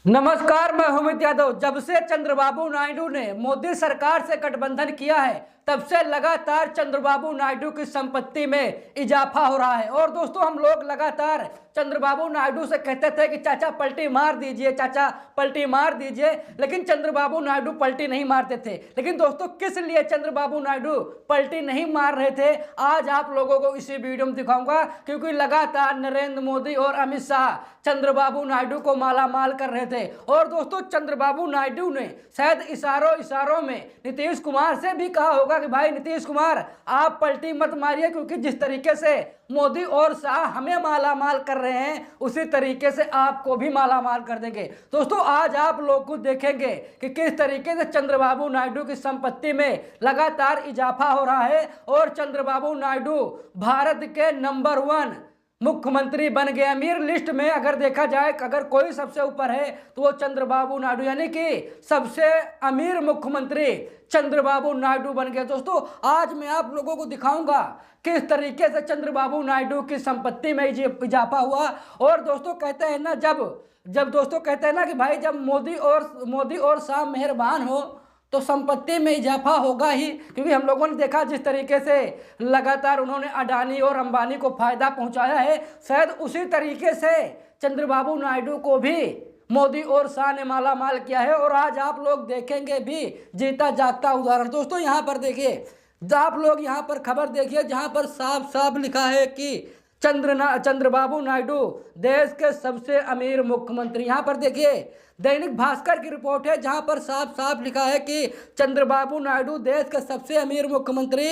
नमस्कार, मैं अमित यादव। जब से चंद्रबाबू नायडू ने मोदी सरकार से गठबंधन किया है तब से लगातार चंद्रबाबू नायडू की संपत्ति में इजाफा हो रहा है। और दोस्तों, हम लोग लगातार चंद्रबाबू नायडू से कहते थे कि चाचा पलटी मार दीजिए, चाचा पलटी मार दीजिए, लेकिन चंद्रबाबू नायडू पलटी नहीं मारते थे। लेकिन दोस्तों, किस लिए चंद्रबाबू नायडू पलटी नहीं मार रहे थे, आज आप लोगों को इसी वीडियो में दिखाऊंगा। क्योंकि लगातार नरेंद्र मोदी और अमित शाह चंद्रबाबू नायडू को माला माल कर रहे थे। और दोस्तों, चंद्रबाबू नायडू ने शायद इशारों में नीतीश कुमार से भी कहा होगा कि भाई नीतीश कुमार, आप पलटी मत मारिए, क्योंकि जिस तरीके से मोदी और शाह हमें माला माल कर रहे हैं उसी तरीके से आपको भी माला माल कर देंगे। दोस्तों, आज आप लोग को देखेंगे कि किस तरीके से चंद्रबाबू नायडू की संपत्ति में लगातार इजाफा हो रहा है और चंद्रबाबू नायडू भारत के नंबर 1 मुख्यमंत्री बन गए। अमीर लिस्ट में अगर देखा जाए, अगर कोई सबसे ऊपर है तो वो चंद्रबाबू नायडू, यानी कि सबसे अमीर मुख्यमंत्री चंद्रबाबू नायडू बन गए। दोस्तों, आज मैं आप लोगों को दिखाऊंगा किस तरीके से चंद्रबाबू नायडू की संपत्ति में इजाफा हुआ। और दोस्तों, कहते हैं ना, जब दोस्तों कहते हैं ना कि भाई जब मोदी और शाह मेहरबान हो तो संपत्ति में इजाफा होगा ही। क्योंकि हम लोगों ने देखा जिस तरीके से लगातार उन्होंने अडानी और अंबानी को फायदा पहुंचाया है, शायद उसी तरीके से चंद्रबाबू नायडू को भी मोदी और शाह ने माला माल किया है। और आज आप लोग देखेंगे भी जीता जागता उदाहरण। दोस्तों, यहाँ पर देखिए, आप लोग यहाँ पर खबर देखिए जहाँ पर साफ साफ लिखा है कि चंद्रबाबू नायडू देश के सबसे अमीर मुख्यमंत्री। यहाँ पर देखिए, दैनिक भास्कर की रिपोर्ट है जहां पर साफ साफ लिखा है कि चंद्रबाबू नायडू देश के सबसे अमीर मुख्यमंत्री।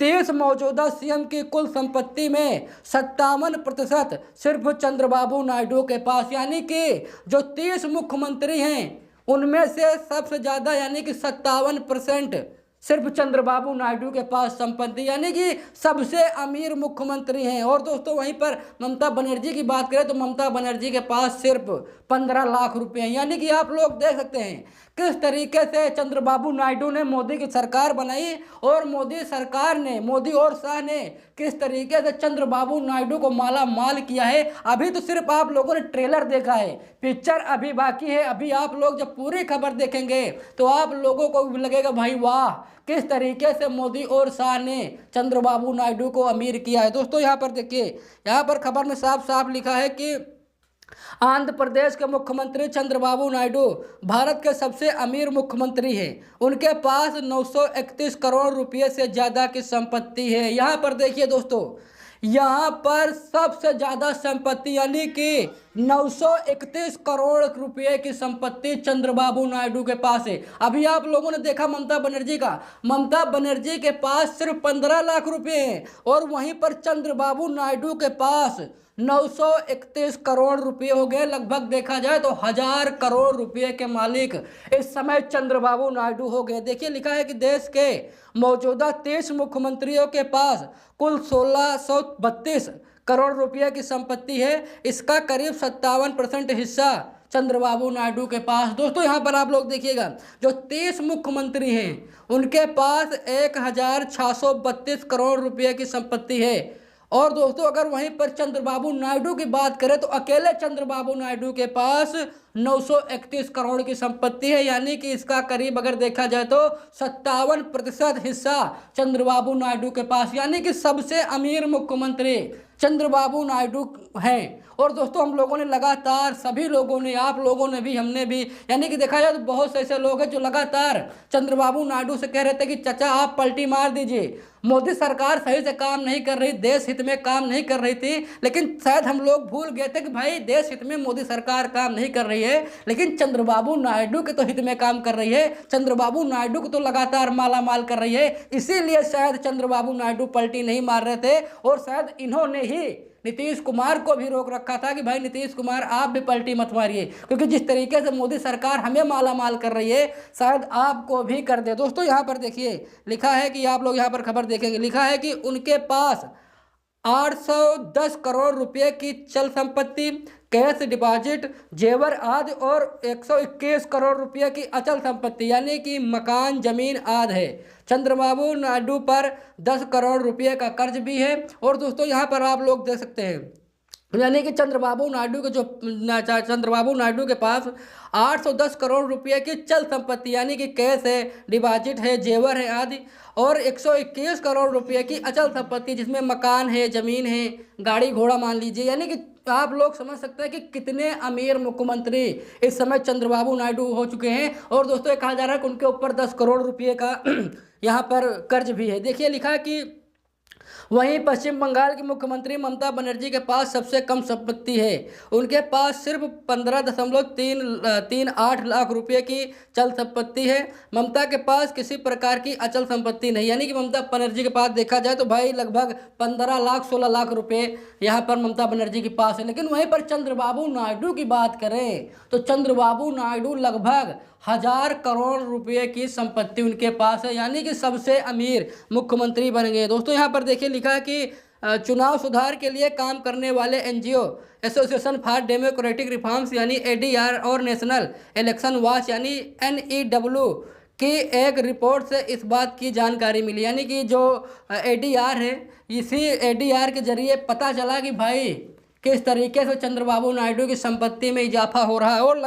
30 मौजूदा सीएम की कुल संपत्ति में 57% सिर्फ चंद्रबाबू नायडू के पास, यानी कि जो 30 मुख्यमंत्री हैं उनमें से सबसे ज्यादा यानी कि 57% सिर्फ चंद्रबाबू नायडू के पास संपत्ति, यानी कि सबसे अमीर मुख्यमंत्री हैं। और दोस्तों, वहीं पर ममता बनर्जी की बात करें तो ममता बनर्जी के पास सिर्फ 15 लाख रुपए हैं। यानी कि आप लोग देख सकते हैं किस तरीके से चंद्रबाबू नायडू ने मोदी की सरकार बनाई और मोदी सरकार ने, मोदी और शाह ने किस तरीके से चंद्रबाबू नायडू को माला माल किया है। अभी तो सिर्फ आप लोगों ने ट्रेलर देखा है, पिक्चर अभी बाकी है। अभी आप लोग जब पूरी खबर देखेंगे तो आप लोगों को लगेगा भाई वाह, किस तरीके से मोदी और शाह ने चंद्रबाबू नायडू को अमीर किया है। दोस्तों, यहाँ पर देखिए, यहाँ पर खबर में साफ साफ लिखा है कि आंध्र प्रदेश के मुख्यमंत्री चंद्रबाबू नायडू भारत के सबसे अमीर मुख्यमंत्री हैं। उनके पास 931 करोड़ रुपए से ज्यादा की संपत्ति है। यहाँ पर देखिए दोस्तों, यहाँ पर सबसे ज्यादा संपत्ति यानी कि 931 करोड़ रुपए की संपत्ति चंद्रबाबू नायडू के पास है। अभी आप लोगों ने देखा ममता बनर्जी का, ममता बनर्जी के पास सिर्फ 15 लाख रुपए हैं और वहीं पर चंद्रबाबू नायडू के पास 931 करोड़ रुपए हो गए। लगभग देखा जाए तो 1000 करोड़ रुपए के मालिक इस समय चंद्रबाबू नायडू हो गए। देखिए, लिखा है कि देश के मौजूदा 30 मुख्यमंत्रियों के पास कुल 1632 करोड़ रुपए की संपत्ति है। इसका करीब 57% हिस्सा चंद्रबाबू नायडू के पास। दोस्तों, यहाँ पर आप लोग देखिएगा, जो 30 मुख्यमंत्री हैं उनके पास 1632 करोड़ रुपए की संपत्ति है। और दोस्तों, अगर वहीं पर चंद्रबाबू नायडू की बात करें तो अकेले चंद्रबाबू नायडू के पास 931 करोड़ की संपत्ति है, यानी कि इसका करीब अगर देखा जाए तो 57% हिस्सा चंद्रबाबू नायडू के पास, यानी कि सबसे अमीर मुख्यमंत्री चंद्रबाबू नायडू हैं। और दोस्तों, हम लोगों ने लगातार, सभी लोगों ने, आप लोगों ने भी, हमने भी, यानी कि देखा जाए तो बहुत से ऐसे लोग हैं जो लगातार चंद्रबाबू नायडू से कह रहे थे कि चाचा आप पलटी मार दीजिए, मोदी सरकार सही से काम नहीं कर रही, देश हित में काम नहीं कर रही थी। लेकिन शायद हम लोग भूल गए थे कि भाई देश हित में मोदी सरकार काम नहीं कर रही है, लेकिन चंद्रबाबू नायडू के तो हित में काम कर रही है। चंद्रबाबू नायडू को तो लगातार माला माल कर रही है, इसीलिए शायद चंद्रबाबू नायडू पलटी नहीं मार रहे थे। और शायद इन्होंने ही नीतीश कुमार को भी रोक रखा था कि भाई नीतीश कुमार आप भी पलटी मत मारिए, क्योंकि जिस तरीके से मोदी सरकार हमें माला माल कर रही है शायद आपको भी कर दे। दोस्तों, यहाँ पर देखिए, लिखा है कि आप लोग यहाँ पर खबर देखेंगे, लिखा है कि उनके पास 810 करोड़ रुपए की चल संपत्ति, कैश डिपॉजिट, जेवर आदि और 121 करोड़ रुपए की अचल संपत्ति यानी कि मकान, जमीन आदि है। चंद्रबाबू नायडू पर 10 करोड़ रुपए का कर्ज भी है। और दोस्तों, यहाँ पर आप लोग देख सकते हैं यानी कि चंद्रबाबू नायडू के पास 810 करोड़ रुपए की चल संपत्ति यानी कि कैश है, डिपॉजिट है, जेवर है आदि, और 121 करोड़ रुपए की अचल संपत्ति जिसमें मकान है, जमीन है, गाड़ी घोड़ा मान लीजिए। यानी कि आप लोग समझ सकते हैं कि कितने अमीर मुख्यमंत्री इस समय चंद्रबाबू नायडू हो चुके हैं। और दोस्तों ये कहा जा रहा है कि उनके ऊपर 10 करोड़ रुपए का यहाँ पर कर्ज भी है। देखिए लिखा है कि वहीं पश्चिम बंगाल की मुख्यमंत्री ममता बनर्जी के पास सबसे कम संपत्ति है। उनके पास सिर्फ 15.338 लाख रुपए की चल संपत्ति है। ममता के पास किसी प्रकार की अचल संपत्ति नहीं। यानी कि ममता बनर्जी के पास देखा जाए तो भाई लगभग 15 लाख 16 लाख रुपए यहाँ पर ममता बनर्जी के पास है। लेकिन वहीं पर चंद्रबाबू नायडू की बात करें तो चंद्रबाबू नायडू लगभग 1000 करोड़ रुपए की संपत्ति उनके पास है। यानी कि सबसे अमीर मुख्यमंत्री बन गए। दोस्तों यहाँ पर देखिए लिखा है कि चुनाव सुधार के लिए काम करने वाले NGO association for democratic reforms यानी एडीआर और नेशनल इलेक्शन वॉच यानी एनईडब्ल्यू की एक रिपोर्ट से इस बात की जानकारी मिली। यानी कि जो एडीआर है, इसी एडीआर के जरिए पता चला कि भाई किस तरीके से चंद्रबाबू नायडू की संपत्ति में इजाफा हो रहा है और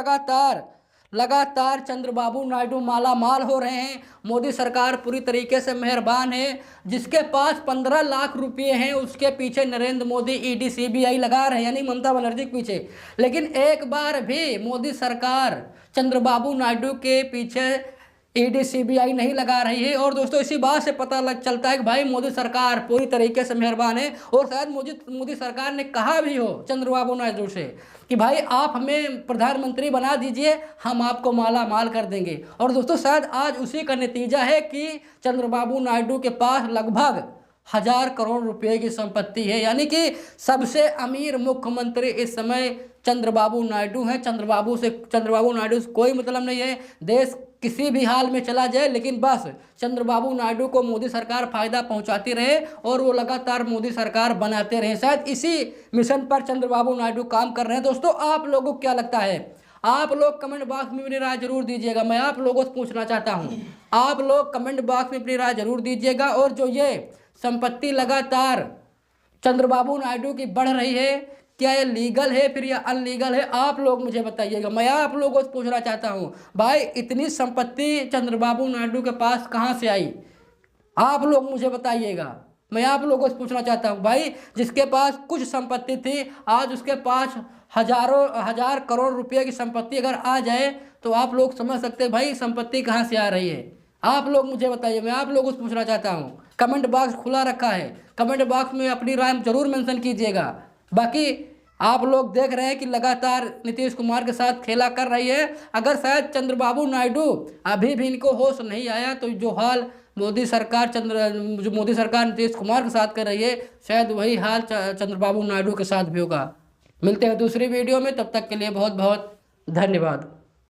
लगातार चंद्रबाबू नायडू माला माल हो रहे हैं। मोदी सरकार पूरी तरीके से मेहरबान है। जिसके पास 15 लाख रुपए हैं उसके पीछे नरेंद्र मोदी ईडी सीबीआई लगा रहे हैं, यानी ममता बनर्जी के पीछे। लेकिन एक बार भी मोदी सरकार चंद्रबाबू नायडू के पीछे ईडी सीबीआई नहीं लगा रही है। और दोस्तों इसी बात से पता लग चलता है कि भाई मोदी सरकार पूरी तरीके से मेहरबान है। और शायद मोदी सरकार ने कहा भी हो चंद्रबाबू नायडू से कि भाई आप हमें प्रधानमंत्री बना दीजिए, हम आपको माला माल कर देंगे। और दोस्तों शायद आज उसी का नतीजा है कि चंद्रबाबू नायडू के पास लगभग 1000 करोड़ रुपए की संपत्ति है। यानी कि सबसे अमीर मुख्यमंत्री इस समय चंद्रबाबू नायडू हैं। चंद्रबाबू नायडू से कोई मतलब नहीं है। देश किसी भी हाल में चला जाए लेकिन बस चंद्रबाबू नायडू को मोदी सरकार फायदा पहुंचाती रहे और वो लगातार मोदी सरकार बनाते रहे। शायद इसी मिशन पर चंद्रबाबू नायडू काम कर रहे हैं। दोस्तों आप लोगों को क्या लगता है? आप लोग कमेंट बॉक्स में अपनी राय जरूर दीजिएगा। मैं आप लोगों से पूछना चाहता हूं, आप लोग कमेंट बॉक्स में अपनी राय जरूर दीजिएगा। और जो ये संपत्ति लगातार चंद्रबाबू नायडू की बढ़ रही है, क्या ये लीगल है फिर या अनलीगल है? आप लोग मुझे बताइएगा। मैं आप लोगों से पूछना चाहता हूं, भाई इतनी संपत्ति चंद्रबाबू नायडू के पास कहां से आई? आप लोग मुझे बताइएगा। मैं आप लोगों से पूछना चाहता हूं, भाई जिसके पास कुछ संपत्ति थी आज उसके पास हजार करोड़ रुपए की संपत्ति अगर आ जाए तो आप लोग समझ सकते हैं भाई संपत्ति कहां से आ रही है। आप लोग मुझे बताइए। मैं आप लोगों से पूछना चाहता हूं। कमेंट बॉक्स खुला रखा है, कमेंट बॉक्स में अपनी राय जरूर मेंशन कीजिएगा। बाकी आप लोग देख रहे हैं कि लगातार नीतीश कुमार के साथ खेला कर रही है। अगर शायद चंद्रबाबू नायडू अभी भी इनको होश नहीं आया तो जो हाल मोदी सरकार नीतीश कुमार के साथ कर रही है शायद वही हाल चंद्रबाबू नायडू के साथ भी होगा। मिलते हैं दूसरी वीडियो में, तब तक के लिए बहुत बहुत धन्यवाद।